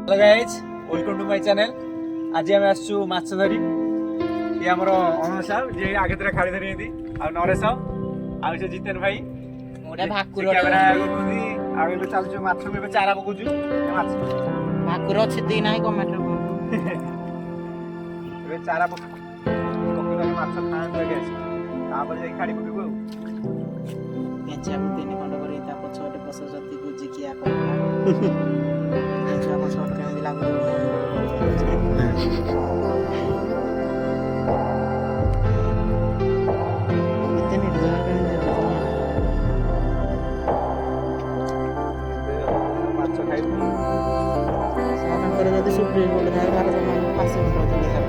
Hello guys welcome to my channel. आज आम आसु माछ धरी ये आमर अनंत साहब जे आगे तेरे खाड़ी धरी एंदी आ नरेश आ से जितेन भाई मोटा भाकुर कैमरा आगुनी आगे पे चलछु माछ में चारा पकुछु माछ भाकुर अछि दी नाही कमेंट ए चारा पकुछु माछ खान लगे तापर जे खाड़ी पकबो पेंचा गुतेने कंड करी ता पछोटे पछ जति गुजी किया कर पेंचा पछोट के लागू इतने डर के माछ खाइ सारा कर जति सुप्रीम बोल खाए बार समय पास में पहुंच गया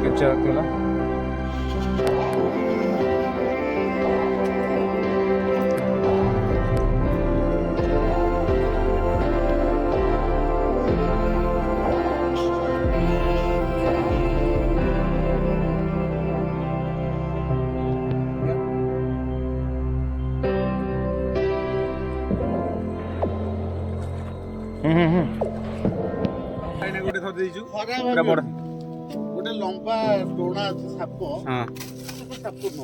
कैप्चर कला गोटे थर देइछु पूरा बड़ गोटे लंबा डोना ଅଛି ସାପ हां ସାପ ନ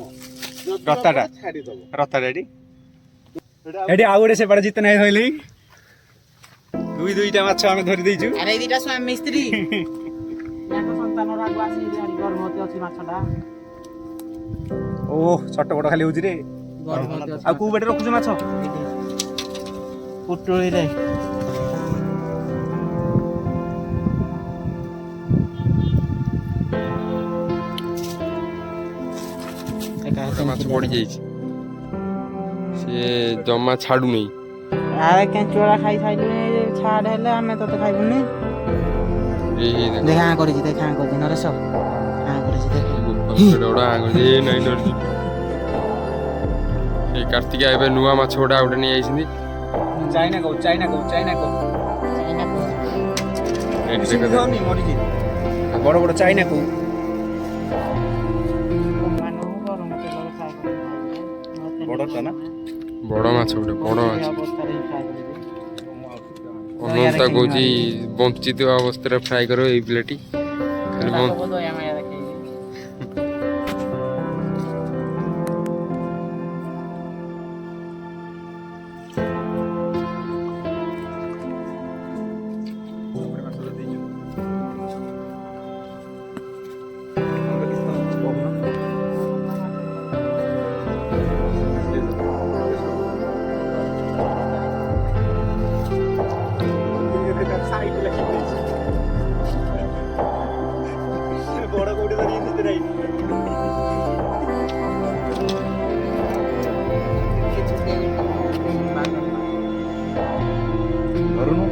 ରତାଟା ଛାଡି ଦବ ରତାଟା ଏଠି ଆଉ ଗୋଟେ ସେପଟେ ଜିତେ ନାହିଁ ଧଇଲି ଦୁଇଟା ମାଛ ଆମେ ଧରି ଦେଇଛୁ। अरे दीटा स्वामी स्त्री याको संतान रागु आसी गाड़ी गर्भवती अछि माछटा ओह छट बड़ खाली होउची रे गर्भवती अछि आ को बेटे रखुछ माछ पुटुळी रे ମାଛ ପଡି ଯାଇଛି ସେ ଜମା ଛାଡୁନି। ଆରେ କେଞ୍ଚୁଳା ଖାଇ ସାଇଲୁନି ଛାଡ ହେଲେ ଆମେ ତତେ ଖାଇବୁନି ଦେଖା କରିଛି ନରେଶ କରିଛି କାର୍ତ୍ତିକା ଏବେ ନୂଆ ମାଛ ଗୋଟା ଗୋଟେ ନେଇ ଯାଇଛନ୍ତି। ଚାଇନା କଉ ମରିଛି ବଡ ବଡ ଚାଇନା କଉ ବଡଟା ନା ବଡ ମାଛ ଗୋଟେ ବଡ ମାଛ ଅନନ୍ତା କହୁଛି ବଞ୍ଚିଥିବା ଅବସ୍ଥାରେ ଫ୍ରାଏ କର ଏଇ ପିଲାଟି ଖାଲି ବଡ କୋଉଠି ଧରି ଏମିତି ନାହିଁ ଧରୁନୁ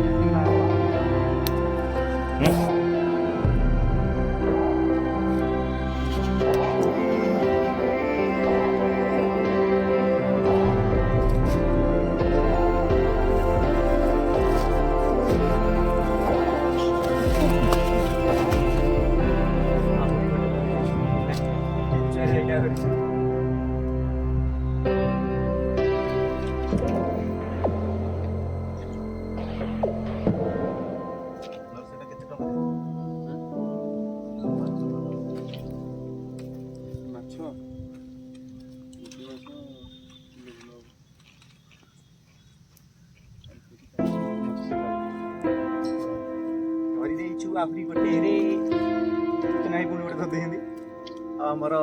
ଆହୁରି ଗୋଟେ ରେ ନାହିଁ ପୁଣି ଗୋଟେ ଧରି ଦେଇଛନ୍ତି ଆଉ ଆମର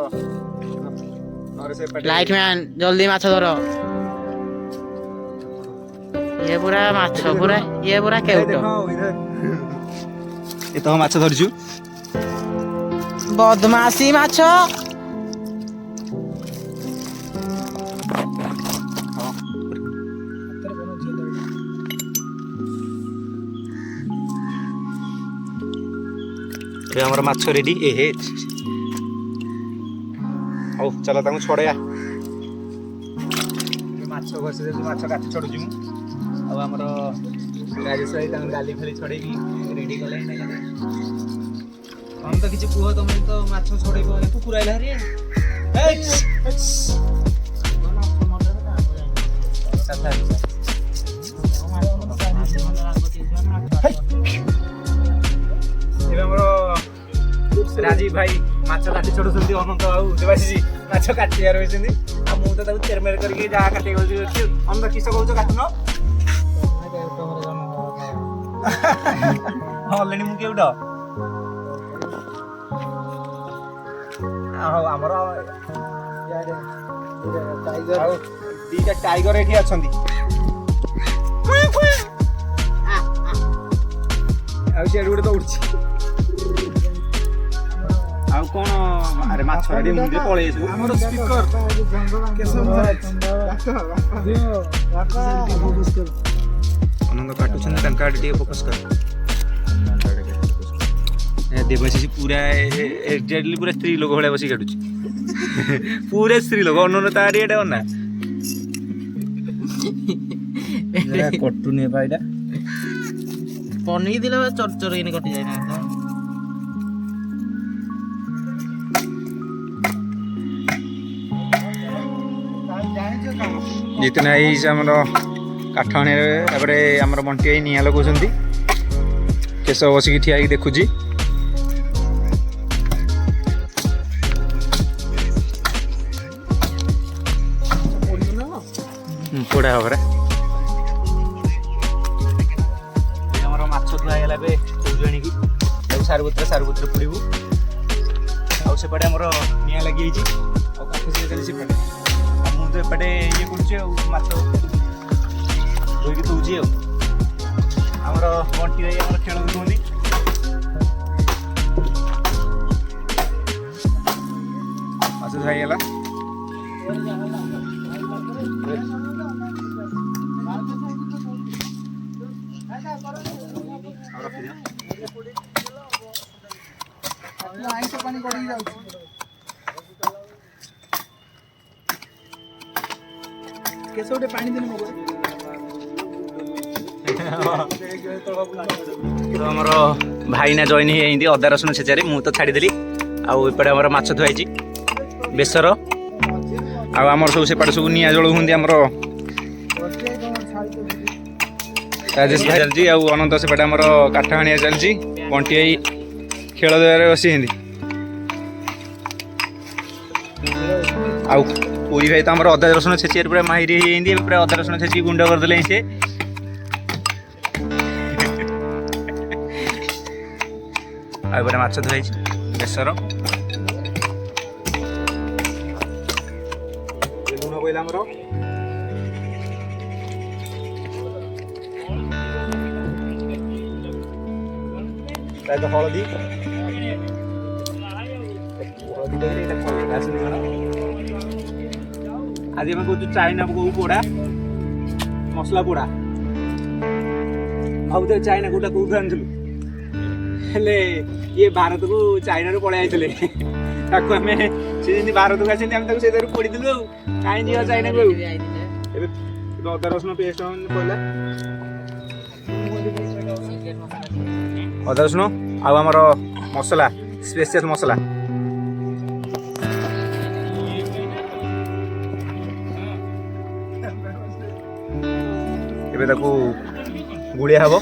ଲାଇଟ୍ ମ୍ୟାନ୍ ଜଲ୍ଦି ମାଛ ଧର ଇଏ ପୁରା ମାଛ ପୁରା କେଉଟ ଏ ତ ମାଛ ଧରିଛୁ ବଦମାସି ମାଛ ଏ ଆମର ମାଛ ରେଡି ଏ ହେ ହଉ ଚାଲ ତାଙ୍କୁ ଛଡେଇବା ମାଛ ଘଷି ଦେଉଛି ମାଛ କାଟି ଛଡୁଛି ମୁଁ ଆଉ ଆମର ରାଜେଶ ଭାଇ ତାଙ୍କୁ ଗାଲି ଫାଲି ଛଡେଇକି ରେଡି କଲେ ତମେ ତ କିଛି କୁହ ତମେ ତ ମାଛ ଛଡେଇବ କୁକୁର ଆଇଲା ହେରି ଭାଇ ମାଛ କାଟି ଛଡୁଛନ୍ତି ଅନନ୍ତ ଆଉ ଦେବାଶିଷ ମାଛ କାଟିବାର ହୋଇଛନ୍ତି ଆଉ ମୁଁ ତ ତାକୁ ଚେରମେର କରିକି ଯାହା କାଟିବାକୁ ଅଛି ଅନନ୍ତ କିସ କହୁଛ କାଟୁନ ଅଲରେଡି ମୁଁ କେଉଟ ହଉ ଆମର ଆଉ ଦିଟା ଟାଇଗର ଏଠି ଅଛନ୍ତି ଆଉ ସିଆଡେ ଗୋଟେ ଦୌଡୁଛି ଆଉ କଣ ଆରେ ମାଛ ଏଠି ମୁଣ୍ଡରେ ପଳେଇ ଆସିବୁ ଆମର ସ୍ପିକର ଅନନ୍ତ କାଟୁଛନ୍ତି ତାଙ୍କ ଆଡେ ଟିକେ ଫୋକସ କର ଦେବାଶିଷ ପୁରା ଏକ୍ଜାକ୍ଟଲି ପୁରା ସ୍ତ୍ରୀ ଲୋକ ଭଳିଆ ବସିକି କାଟୁଛି ପୁରା ସ୍ତ୍ରୀ ଲୋକ ଅନନ୍ତ ତାରି ଏଟା ଅନା କଟୁନି ଏଇଟା ପନିକି ଦିଲେ ଚରଚର ହେଇନି କଟି ଯାଇନା ଜିତନ ଭାଇ ଆମର କାଠ ଆଣିବା ତାପରେ ଆମର ବଣ୍ଟି ଭାଇ ନିଆଁ ଲଗାଉଛନ୍ତି କେଶ ବସିକି ଠିଆ ହେଇକି ଦେଖୁଛି ପୋଡ଼ା ହବରେ ଆମର ମାଛ ଧୁଆ ହେଇଗଲା ଏବେ କହୁଛୁ ଆଣିକି ଆଉ ସାରୁପତ୍ର ପୋଡ଼ିବୁ ଆଉ ସେପଟେ ଆମର ନିଆଁ ଲାଗିଯାଇଛି ଆଉ କାଠ ସିଏ ସେପଟେ ଆଉ ମୁଁ ତ ଏପଟେ ଇଏ କରୁଛି ଆଉ ମାଛ ଧୋଇକି ଦଉଛି ଆଉ ଆମର ବଣ୍ଟି ଭାଇ ଆମର ଖେଳ କୁହନ୍ତି ମାଛ ଧୁଆ ହେଇଗଲା ଆଇଁଷ ପାଣି ଗଡ଼ିକି ଯାଉଛି କେଶ ଗୋଟେ ପାଣି ଦେଲେ ମୋ ତ ଆମର ଭାଇନା ଜଏନ୍ ହେଇଯାଇଛନ୍ତି ଅଦା ରସୁଣ ଛେଚାରେ ମୁଁ ତ ଛାଡ଼ିଦେଲି ଆଉ ଏପଟେ ଆମର ମାଛ ଧୁଆଇଛି ବେସର ଆଉ ଆମର ସବୁ ସେପଟେ ସବୁ ନିଆଁ ଜଳଉଛନ୍ତି ଆମର ରାଜେଶ ଭାଇ ଚାଲିଛି ଆଉ ଅନନ୍ତ ସେପଟେ ଆମର କାଠ ହାଣିଆ ଚାଲିଛି ବଣ୍ଟି ଭାଇ ଖେଳ ଦେବାରେ ବସିଛନ୍ତି ଆଉ ପୁରୀ ଭାଇ ତ ଆମର ଅଦା ରସୁଣ ଛେଚିଆରେ ପୁରା ମାହିର ହେଇଯାଇଛନ୍ତି ଏବେ ପୁରା ଅଦା ରସୁଣ ଛେଚିକି ଗୁଣ୍ଡ କରିଦେଲେ ସେ ଆଉ ଏପଟେ ମାଛ ଧୁଆଇଛି ବେସର ଲୁଣ ପଇଲା ଆମର ପ୍ରାୟତଃ ହଳଦୀ ଆଜି ଆମେ କହୁଛୁ ଚାଇନା କହୁ ପୋଡ଼ା ମସଲା ପୋଡ଼ା ଭାବୁଥିଲେ ଚାଇନା କୋଉଟା କୋଉଠୁ ଆଣିଥିଲୁ ହେଲେ ଇଏ ଭାରତକୁ ଚାଇନାରୁ ପଳେଇ ଆସିଥିଲେ ତାକୁ ଆମେ ସେ ଯେମିତି ଭାରତକୁ ଆସିଛନ୍ତି ଆମେ ତାକୁ ସେଇଥିରୁ ପୋଡ଼ିଥିଲୁ ଆଉ କାହିଁ ଯିବା ଚାଇନାକୁ ଆଉ ଏବେ ଅଦା ରସୁଣ ପେଷ୍ଟ ପଡ଼ିଲା ଅଦା ରସୁଣ ଆଉ ଆମର ମସଲା ସ୍ପେଶାଲ ମସଲା ଏବେ ତାକୁ ଗୁଳିଆ ହବ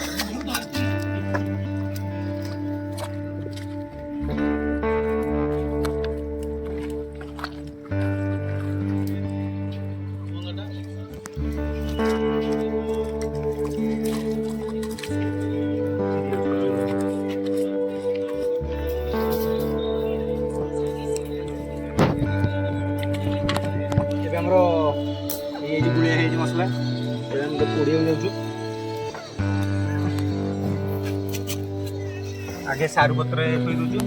ଏବେ ଆମର এই যে গুড়িয়া ହେଇଛି ମସଲା ଏବେ ଆମେ ପୋଡ଼ିବାକୁ ଯାଉଛୁ ଆଗେ ସାରୁ ପତ୍ର ଥୋଇ ଦଉଛୁ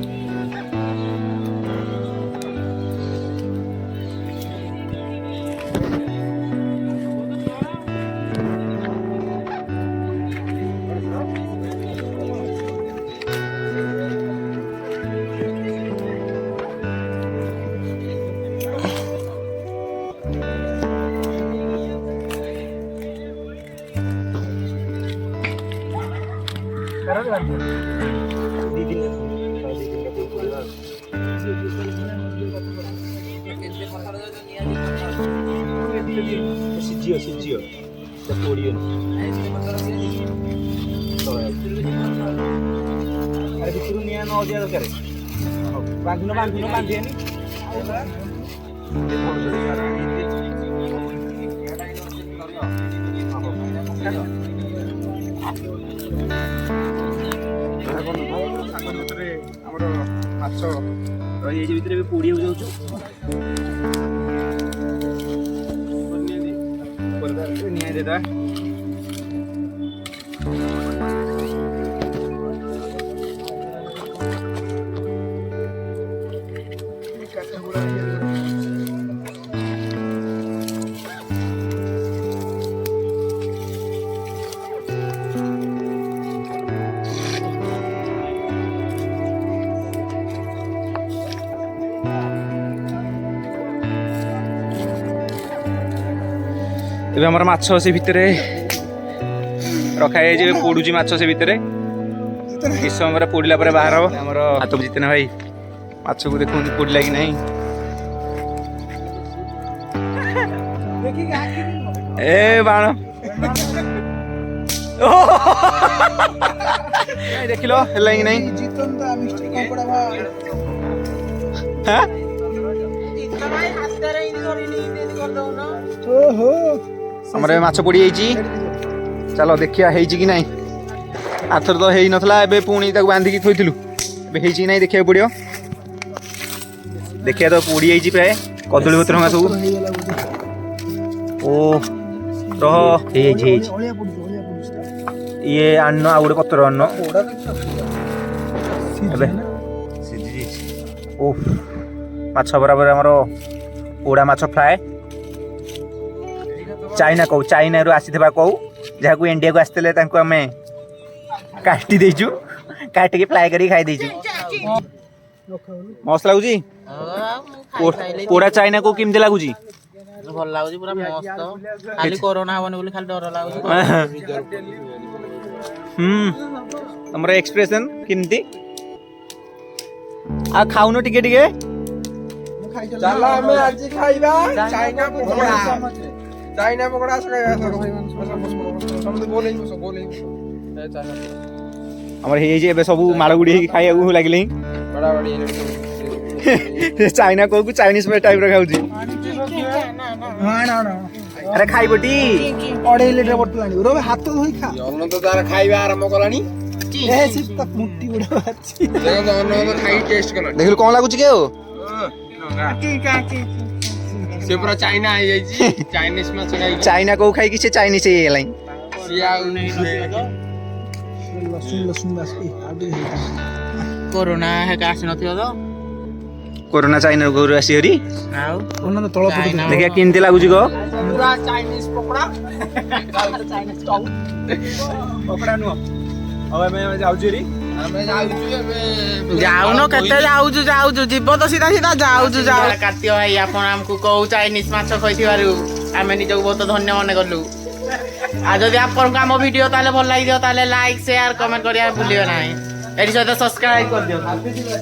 ସିଝିବ ସିଝିବ ପୋଡ଼ିବନି ଆରେ ଭିତରୁ ନିଆଁ ନ ଯିବା ଦରକାର ବାନ୍ଧିନି ଆମର ମାଛ ରହିଯାଇଛି ଭିତରେ ଏବେ ପୋଡ଼ିବାକୁ ଯାଉଛୁ ନିଆଁ ଦେଇଦବା ଏବେ ଆମର ମାଛ ସେ ଭିତରେ ରଖାଯାଇଛି ଏବେ ପୋଡୁଛି ମାଛ ସେ ଭିତରେ କିଛି ସମୟ ପରେ ପୋଡ଼ିଲା ପରେ ବାହାର ହବ ଆମର ହାତ ଜିତେନା ଭାଇ ମାଛକୁ ଦେଖନ୍ତୁ ପୋଡ଼ିଲା କି ନାହିଁ ଏ ବାଣ ଦେଖିଲ ହେଲା କି ନାହିଁ ଆମର ଏବେ ମାଛ ପୋଡ଼ି ଯାଇଛି ଚାଲ ଦେଖିବା ହେଇଛି କି ନାହିଁ ଆରଥର ତ ହେଇନଥିଲା ଏବେ ପୁଣି ତାକୁ ବାନ୍ଧିକି ଥୋଇଥିଲୁ ଏବେ ହେଇଛି କି ନାହିଁ ଦେଖିବାକୁ ପଡ଼ିବ ଦେଖିବା ତ ପୋଡ଼ି ଯାଇଛି ପ୍ରାୟ କଦଳୀ ପତ୍ର ସବୁ ଓ ରହ ହେଇଯାଇଛି ଇଏ ଆଣିନ ଆଉ ଗୋଟେ ପତ୍ର ଆଣିନ ଏବେ ସିଝିଯାଇଛି ଓ ମାଛ ବରାବର ଆମର ପୋଡ଼ା ମାଛ ଫ୍ରାଏ ଚାଇନା କଉ ଚାଇନାରୁ ଆସିଥିବା କଉ ଯାହାକୁ ଇଣ୍ଡିଆକୁ ଆସିଥିଲେ ତାଙ୍କୁ ଆମେ କାଟି ଦେଇଛୁ କାଟିକି ଫ୍ରାଏ କରିକି ଖାଇ ଦେଇଛୁ ମସ୍ତ ଲାଗୁଛି ପୋଡ଼ା ଚାଇନା କଉ କେମିତି ଲାଗୁଛି ଭଲ ଲାଗୁଛି ପୁରା ମସ୍ତ ଖାଲି କରୋନା ହବନି ବୋଲି ଖାଲି ଡର ଲାଗୁଛି ତମର ଏକ୍ସପ୍ରେସନ କେମିତି ଆଉ ଖାଉନ ଟିକେ ଟିକେ ଚାଲ ଆମେ ଆଜି ଖାଇବା ଚାଇନା ପକୋଡା ଚାଇନା ପକୋଡା ଆମର ହେଇଯାଇଛି ଏବେ ସବୁ ମାଳ ଗୁଡି ହେଇକି ଖାଇବାକୁ ଲାଗିଲେ ଚାଇନା କହୁକୁ ଚାଇନିଜ ଟାଇପ ର ଖାଉଛି ଆରେ ଖାଇବଟି 2.5 ଲିଟର ବୋତଲ ଆଣିବୁ ରେ ହାତ ଧୋଇ ଖା ଅନ୍ନ ତ ତାର ଖାଇବା ଆରମ୍ଭ କଲାଣି ଏ ସେ ତ ମୁଟି ଗୁଡା ଅଛି ଦେଖନ୍ତୁ ଅନ୍ନ ତ ଖାଇ ଟେଷ୍ଟ କଲାଣି ଦେଖିଲୁ କଣ ଲାଗୁଛି କି ଆଉ ସେ ପୁରା ଚାଇନା ହେଇଯାଇଛି ଚାଇନିଜ ମାଛ ଖାଇକି ଚାଇନା କହୁ ଖାଇକି ସେ ଚାଇନିଜ ହେଇଗଲାଣି ସିଏ ଆଉ କରୋନା ହେକା ଆସିନଥିବ ତ କୋରୋନା ଚାଇନା ଘରୁ ଆସି ହରି ଆଉ ତଳ ଦେଖିବା କେମିତି ଲାଗୁଛି କହ ପୁରା ଚାଇନିଜ ପକୋଡା ପକୋଡା ନୁହଁ ଆଉ ଆମେ ଯାଉଛୁ ହରି ଆମେ ଯାଉଛୁ ଏବେ ଯାଉନ କେତେ ଯାଉଛୁ ଯିବ ତ ସିଧା ଯାଉଛୁ କାର୍ତ୍ତିକ ଭାଇ ଆପଣ ଆମକୁ କହୁ ଚାଇନିଜ ମାଛ ଖାଇଥିବାରୁ ଆମେ ନିଜକୁ ବହୁତ ଧନ୍ୟ ମନେ କଲୁ ଆଉ ଯଦି ଆପଣଙ୍କୁ ଆମ ଭିଡିଓ ତାହେଲେ ଭଲ ଲାଗିଥିବ ତାହେଲେ ଲାଇକ୍ ସେୟାର କମେଣ୍ଟ କରିବା ଭୁଲିବେ ନାହିଁ ଏଠି ସହିତ ସବସ୍କ୍ରାଇବ କରିଦିଅନ୍ତୁ